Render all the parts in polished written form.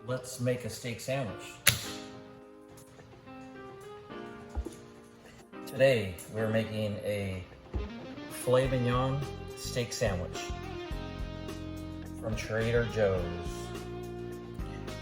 Let's make a steak sandwich. Today, we're making a filet mignon steak sandwich from Trader Joe's.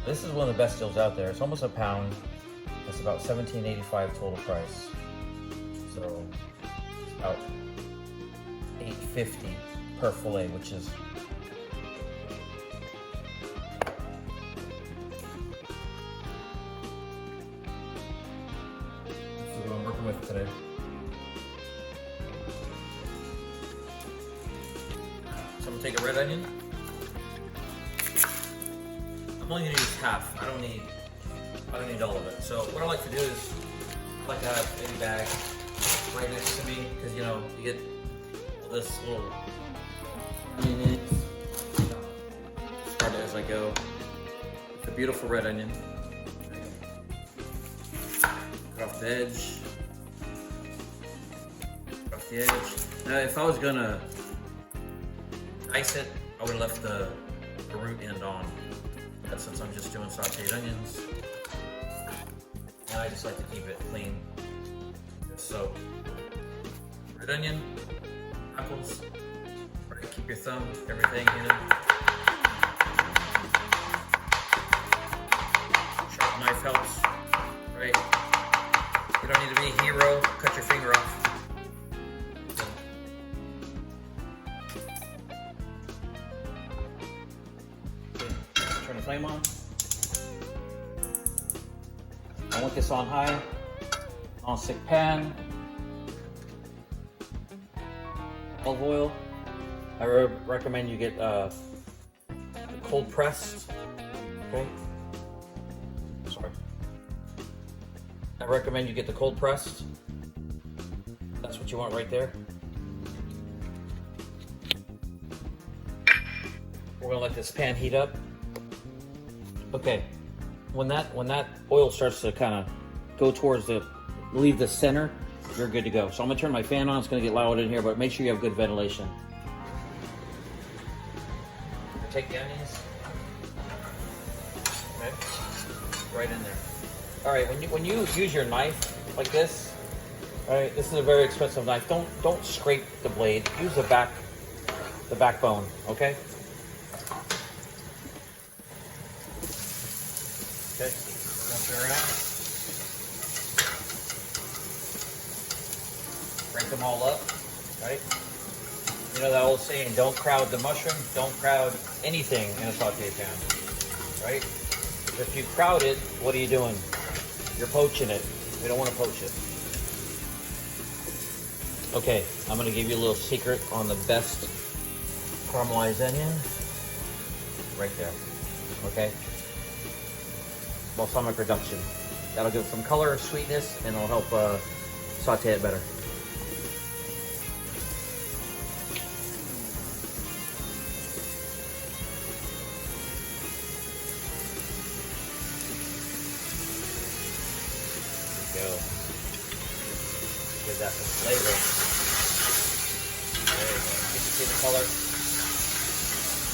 This is one of the best deals out there. It's almost a pound. It's about $17.85 total price. So it's about $8.50 per fillet, which is what I'm working with today. So I'm gonna take a red onion. I'm only gonna use half. I don't need all of it. So what I like to do is I like to have a bag right next to me because you know you get this little onion in it. Start it as I go. The beautiful red onion. Cut off the edge. Cut off the edge. Now, if I was gonna dice it, I would have left the root end on. But since I'm just doing sauteed onions, and I just like to keep it clean. So, red onion, apples, right? Keep your thumb, everything in it. Sharp knife helps, right? You don't need to be a hero. Cut your finger off. Turn the flame on. I want this on high, on stick pan. Olive oil. I recommend you get cold pressed. Okay. Sorry. I recommend you get the cold pressed. That's what you want right there. We're gonna let this pan heat up. Okay. When that oil starts to kind of go towards leave the center, you're good to go. So I'm gonna turn my fan on. It's gonna get loud in here, but make sure you have good ventilation. Take the onions. Okay. Right in there. All right. When you use your knife like this, all right. This is a very expensive knife. Don't scrape the blade. Use the backbone. Okay. Okay. Turn around. Break them all up, right? You know that old saying, don't crowd the mushroom, don't crowd anything in a saute pan, right? If you crowd it, what are you doing? You're poaching it. We don't want to poach it. Okay, I'm gonna give you a little secret on the best caramelized onion. Right there, okay? Balsamic reduction. That'll give it some color, sweetness, and it'll help saute it better. Go. Give that some flavor. There you go. You can see the color.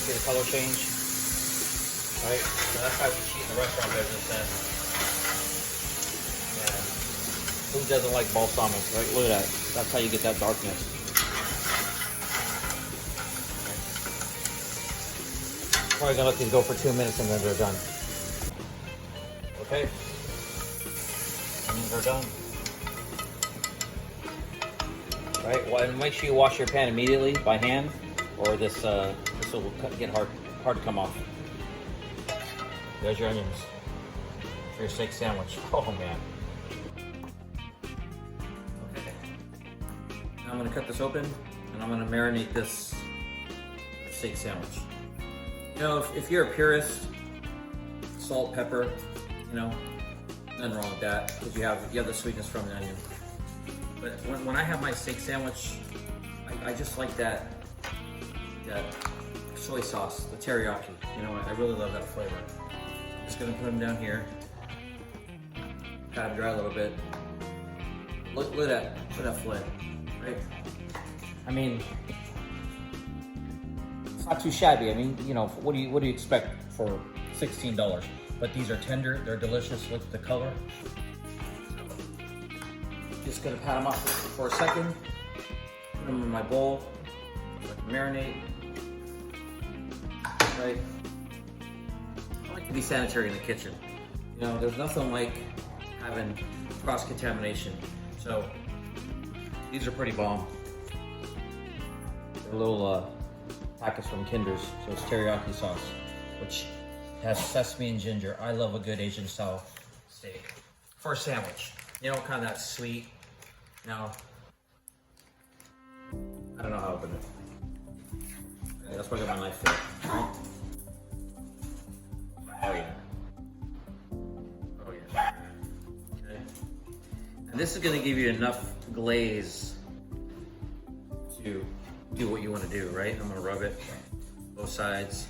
See the color change? Right? So that's how we cheat in the restaurant business then. Yeah. Who doesn't like balsamic, right? Look at that. That's how you get that darkness. Probably gonna let these go for 2 minutes and then they're done. Okay. Onions are done. Right, well, and make sure you wash your pan immediately by hand, or this will get hard to come off. There's your onions for your steak sandwich. Oh man. Okay. Now I'm gonna cut this open and I'm gonna marinate this steak sandwich. You know, if you're a purist, salt, pepper, you know, nothing wrong with that because you have the sweetness from the onion. But when I have my steak sandwich, I just like that soy sauce, the teriyaki. You know, I really love that flavor. Just gonna put them down here. Pat them dry a little bit. Look at that fillet, right? I mean, it's not too shabby. I mean, you know, what do you expect for $16? but these are tender, they're delicious. Look at the color. Just gonna pat them off for a second. Put them in my bowl, let them marinate. Right? I like to be sanitary in the kitchen. You know, there's nothing like having cross-contamination. So these are pretty bomb. They're little packets from Kinder's, so it's teriyaki sauce, which has sesame and ginger. I love a good Asian style steak. For a sandwich, you know, kind of that sweet. Now, I don't know how to open it. Okay, that's why I got my knife for. Right? Oh yeah. Oh yeah. Okay. And this is gonna give you enough glaze to do what you want to do, right? I'm gonna rub it both sides.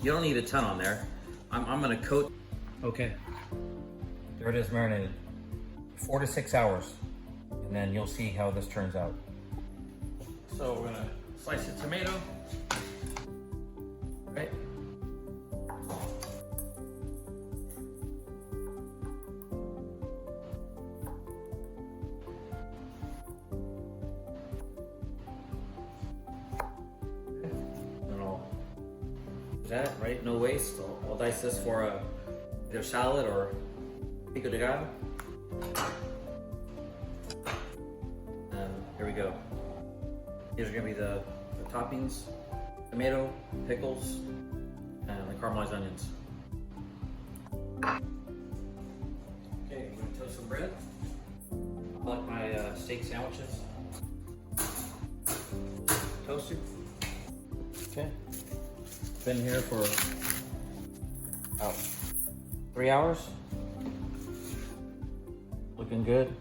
You don't need a ton on there. I'm gonna coat. Okay, there it is, marinated. 4 to 6 hours, and then you'll see how this turns out. So we're gonna slice the tomato, right? That, right? No waste. I'll dice this for either salad or pico de gallo. And here we go. These are gonna be the toppings: tomato, pickles, and the caramelized onions. Okay, I'm gonna toast some bread. I like my steak sandwiches toasted. Okay. Been here for about 3 hours. Looking good.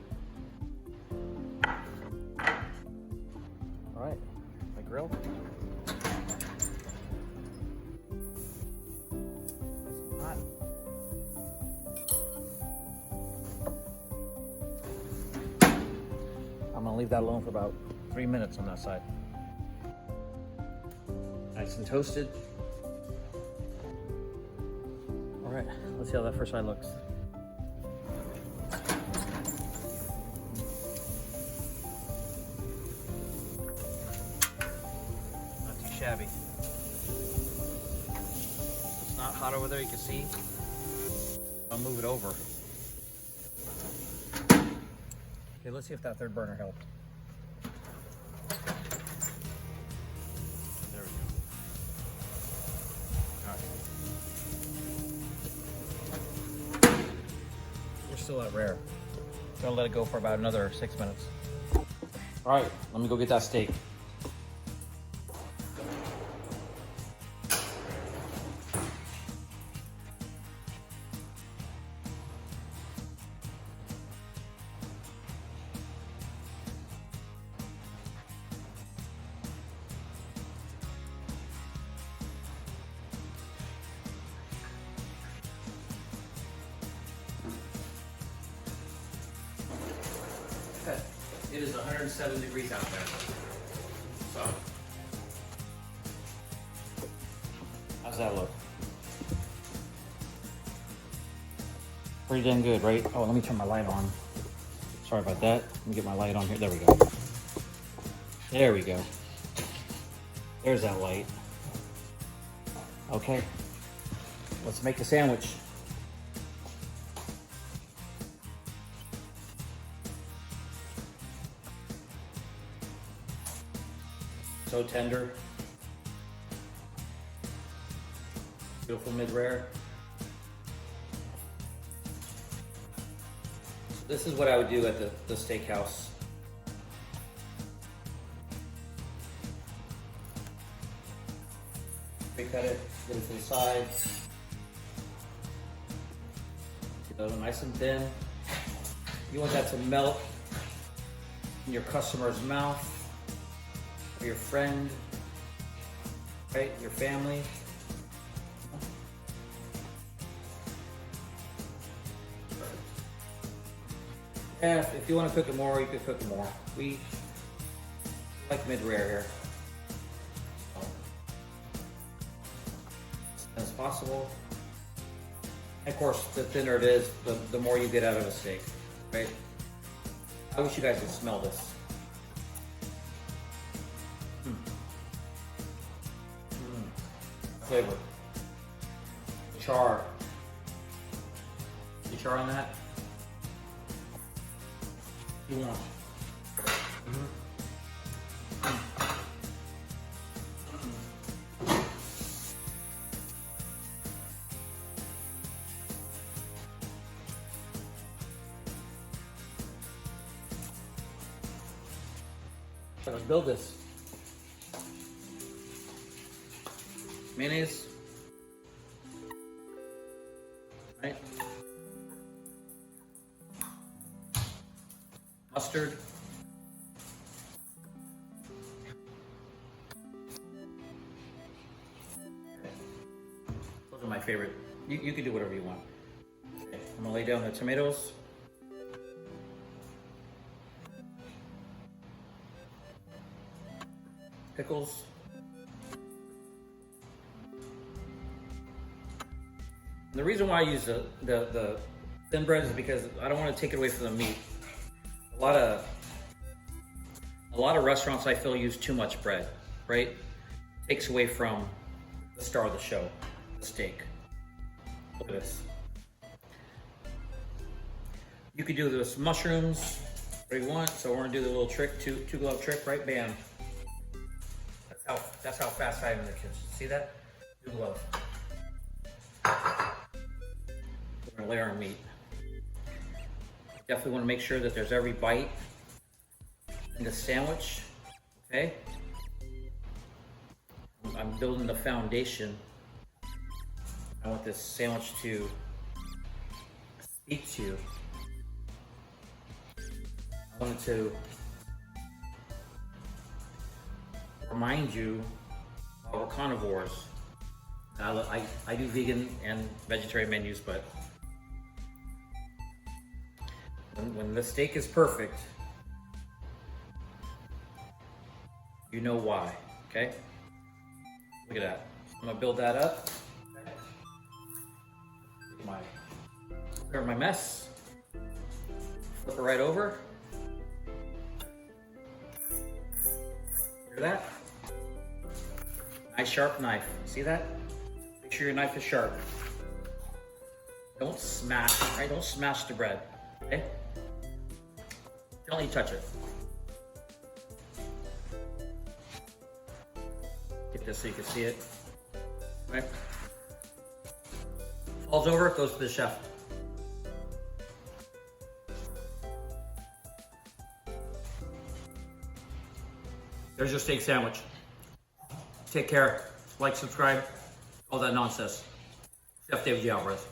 All right, my grill. Hot. I'm gonna leave that alone for about 3 minutes on that side. Nice and toasted. All right, let's see how that first side looks. Not too shabby. It's not hot over there, you can see. I'll move it over. Okay, let's see if that third burner helped. There we go. All right. We're still at rare. Gonna let it go for about another 6 minutes. All right, let me go get that steak. It is 107 degrees out there. So, how's that look? Pretty damn good, right? Oh, let me turn my light on. Sorry about that. Let me get my light on here. There we go. There we go. There's that light. Okay. Let's make a sandwich. So tender. Beautiful mid-rare. This is what I would do at the steakhouse. Cut it, get it to the side. Get it nice and thin. You want that to melt in your customer's mouth, or your friend, right? Your family. Yeah, if you want to cook it more, you could cook it more. We like mid-rare here. As possible. Of course, the thinner it is, the more you get out of a steak, right? I wish you guys could smell this. Flavor. Char. The char on that? You want. Let's build this. Mayonnaise. Right? Mustard. Those are my favorite. You can do whatever you want. Okay, I'm gonna lay down the tomatoes. Pickles. And the reason why I use the thin bread is because I don't want to take it away from the meat. A lot of restaurants I feel use too much bread, right? Takes away from the star of the show, the steak. Look at this. You could do this mushrooms, whatever you want. So we're gonna do the little trick, two glove trick, right? Bam. That's how fast I am in the kitchen. See that? Two glove. We're gonna layer our meat. Definitely want to make sure that there's every bite in the sandwich. Okay. I'm building the foundation. I want this sandwich to speak to you. I want it to remind you we're carnivores. I do vegan and vegetarian menus, but when the steak is perfect, you know why, okay? Look at that. I'm gonna build that up. Clear my mess. Flip it right over. Hear that? Nice sharp knife. See that? Make sure your knife is sharp. Don't smash, right? Don't smash the bread, okay? Don't you touch it. Get this so you can see it. Right? Falls over, it goes to the chef. There's your steak sandwich. Take care. Like, subscribe, all that nonsense. Chef David G. Alvarez.